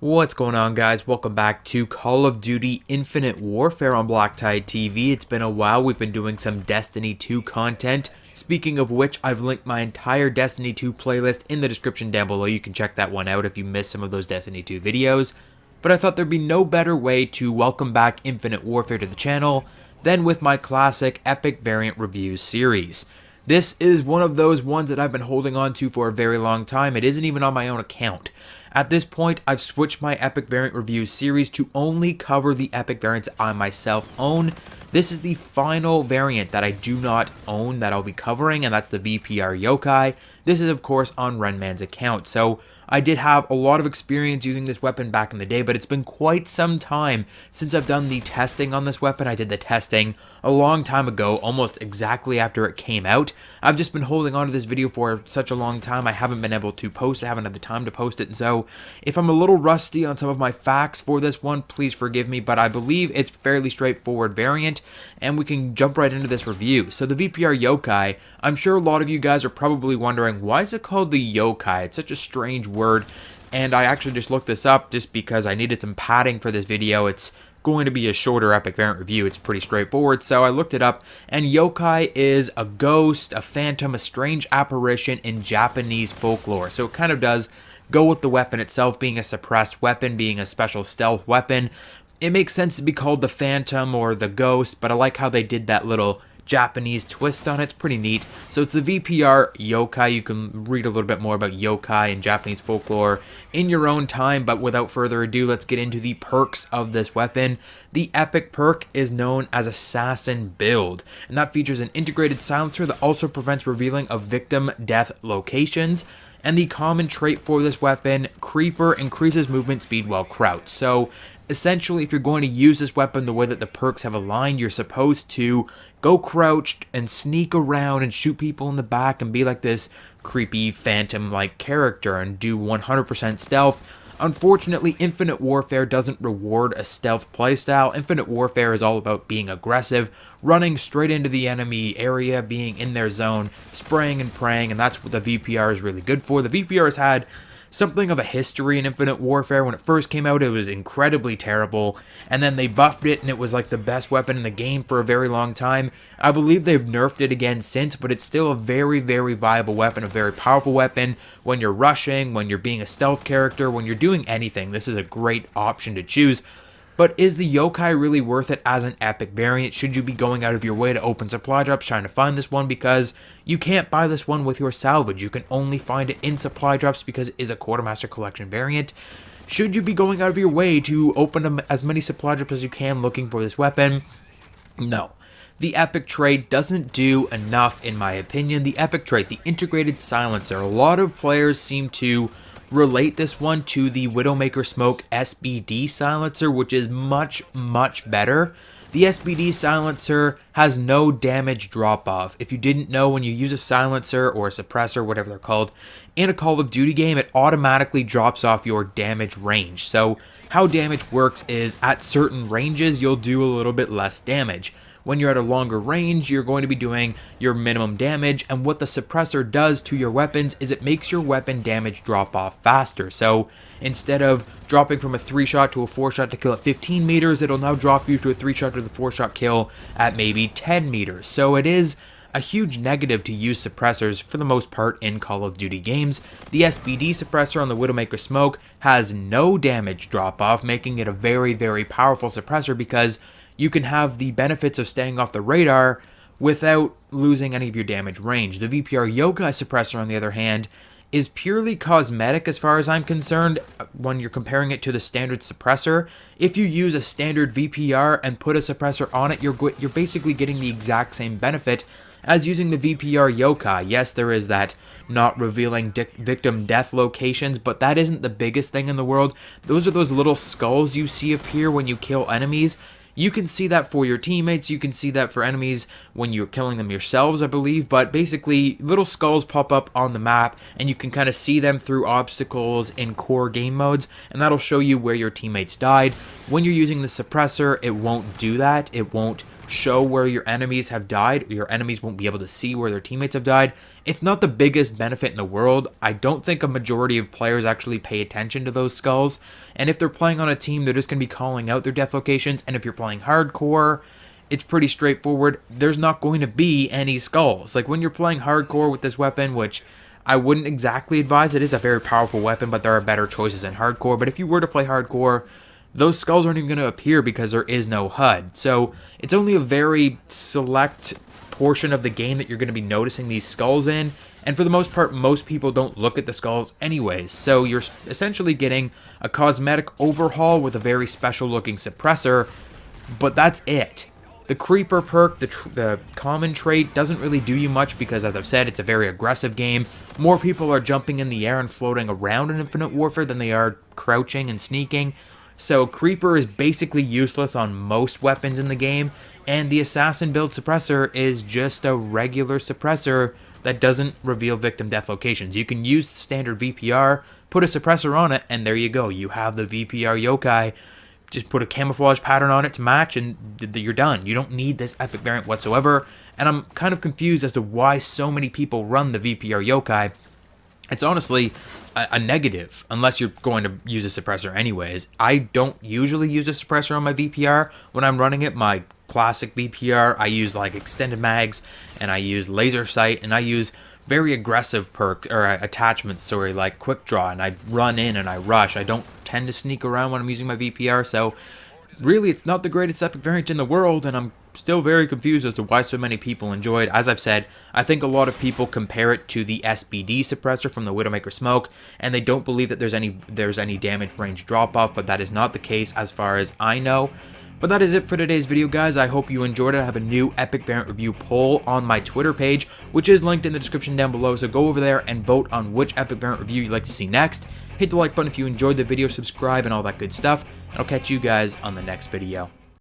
What's going on, guys? Welcome back to Call of Duty Infinite Warfare on BlackTideTV. It's been a while. We've been doing some Destiny 2 content. Speaking of which, I've linked my entire Destiny 2 playlist in the description down below. You can check that one out if you missed some of those Destiny 2 videos. But I thought there'd be no better way to welcome back Infinite Warfare to the channel than with my classic Epic Variant Reviews series. This is one of those ones that I've been holding on to for a very long time. It isn't even on my own account. At this point, I've switched my Epic Variant Reviews series to only cover the Epic variants I myself own. This is the final variant that I do not own that I'll be covering, and that's the VPR YOKAI. This is, of course, on Wrenman's account, so I did have a lot of experience using this weapon back in the day, but it's been quite some time since I've done the testing on this weapon. I did the testing a long time ago, almost exactly after it came out. I've just been holding on to this video for such a long time, I haven't been able to post, I haven't had the time to post it, and so if I'm a little rusty on some of my facts for this one, please forgive me, but I believe it's fairly straightforward variant, and we can jump right into this review. So the VPR YOKAI, I'm sure a lot of you guys are probably wondering, why is it called the YOKAI? It's such a strange word, and I actually just looked this up just because I needed some padding for this video. It's going to be a shorter Epic Variant review. It's pretty straightforward, so I looked it up, and yokai is a ghost, a phantom, a strange apparition in Japanese folklore. So it kind of does go with the weapon itself being a suppressed weapon, being a special stealth weapon. It makes sense to be called the phantom or the ghost, but I like how they did that little Japanese twist on it. It's pretty neat. So it's the VPR YOKAI. You can read a little bit more about yokai and Japanese folklore in your own time, but without further ado, let's get into the perks of this weapon. The epic perk is known as Assassin Build, and that features an integrated silencer that also prevents revealing of victim death locations. And the common trait for this weapon, Creeper, increases movement speed while crouched. So essentially, if you're going to use this weapon the way that the perks have aligned, you're supposed to go crouched and sneak around and shoot people in the back and be like this creepy phantom-like character and do 100% stealth. Unfortunately, Infinite Warfare doesn't reward a stealth playstyle. Infinite Warfare is all about being aggressive, running straight into the enemy area, being in their zone, spraying and praying, and that's what the VPR is really good for. The VPR has had something of a history in Infinite Warfare. When it first came out, it was incredibly terrible, and then they buffed it, and it was like the best weapon in the game for a very long time. I believe they've nerfed it again since, but it's still a very, very viable weapon, a very powerful weapon. When you're rushing, when you're being a stealth character, when you're doing anything, this is a great option to choose. But is the yokai really worth it as an epic variant? Should you be going out of your way to open supply drops trying to find this one? Because you can't buy this one with your salvage. You can only find it in supply drops because it is a Quartermaster Collection variant. Should you be going out of your way to open as many supply drops as you can looking for this weapon? No. The epic trait doesn't do enough in my opinion. The epic trait, the integrated silencer, a lot of players seem to relate this one to the Widowmaker Smoke SBD silencer, which is much, much better. The SBD silencer has no damage drop-off. If you didn't know, when you use a silencer or a suppressor, whatever they're called, in a Call of Duty game, it automatically drops off your damage range. So how damage works is at certain ranges, you'll do a little bit less damage. When you're at a longer range, you're going to be doing your minimum damage, and what the suppressor does to your weapons is it makes your weapon damage drop off faster. So instead of dropping from a 3-shot to a 4-shot to kill at 15 meters, it'll now drop you to a 3-shot to the 4-shot kill at maybe 10 meters. So it is a huge negative to use suppressors for the most part in Call of Duty games. The SBD suppressor on the Widowmaker Smoke has no damage drop off, making it a very, very powerful suppressor because you can have the benefits of staying off the radar without losing any of your damage range. The VPR YOKAI suppressor, on the other hand, is purely cosmetic as far as I'm concerned when you're comparing it to the standard suppressor. If you use a standard VPR and put a suppressor on it, you're basically getting the exact same benefit as using the VPR YOKAI. Yes, there is that not revealing victim death locations, but that isn't the biggest thing in the world. Those are those little skulls you see appear when you kill enemies. You can see that for your teammates, you can see that for enemies when you're killing them yourselves, I believe, but basically little skulls pop up on the map and you can kind of see them through obstacles in core game modes, and that'll show you where your teammates died. When you're using the suppressor, it won't do that. It won't show where your enemies have died, or your enemies won't be able to see where their teammates have died. It's not the biggest benefit in the world. I don't think a majority of players actually pay attention to those skulls, and if they're playing on a team, they're just going to be calling out their death locations, and if you're playing hardcore, it's pretty straightforward. There's not going to be any skulls. Like when you're playing hardcore with this weapon, which I wouldn't exactly advise, it is a very powerful weapon, but there are better choices in hardcore. But if you were to play hardcore, those skulls aren't even going to appear because there is no HUD. So it's only a very select portion of the game that you're going to be noticing these skulls in. And for the most part, most people don't look at the skulls anyways. So you're essentially getting a cosmetic overhaul with a very special looking suppressor, but that's it. The creeper perk, the common trait, doesn't really do you much because, as I've said, it's a very aggressive game. More people are jumping in the air and floating around in Infinite Warfare than they are crouching and sneaking. So creeper is basically useless on most weapons in the game, and the assassin build suppressor is just a regular suppressor that doesn't reveal victim death locations. You can use the standard VPR, put a suppressor on it, and there you go. You have the VPR Yokai. Just put a camouflage pattern on it to match, and you're done. You don't need this epic variant whatsoever, and I'm kind of confused as to why so many people run the VPR Yokai. It's honestly a negative, unless you're going to use a suppressor anyways. I don't usually use a suppressor on my VPR when I'm running it. My classic VPR, I use like extended mags, and I use laser sight, and I use very aggressive attachments, like quick draw, and I run in and I rush. I don't tend to sneak around when I'm using my VPR, so really it's not the greatest epic variant in the world, and I'm still very confused as to why so many people enjoy it. As I've said, I think a lot of people compare it to the SBD suppressor from the Widowmaker Smoke, and they don't believe that there's any damage range drop off, but that is not the case as far as I know. But that is it for today's video, guys. I hope you enjoyed it. I have a new epic variant review poll on my Twitter page, which is linked in the description down below, so go over there and vote on which epic variant review you'd like to see next. Hit the like button if you enjoyed the video, subscribe, and all that good stuff, and I'll catch you guys on the next video.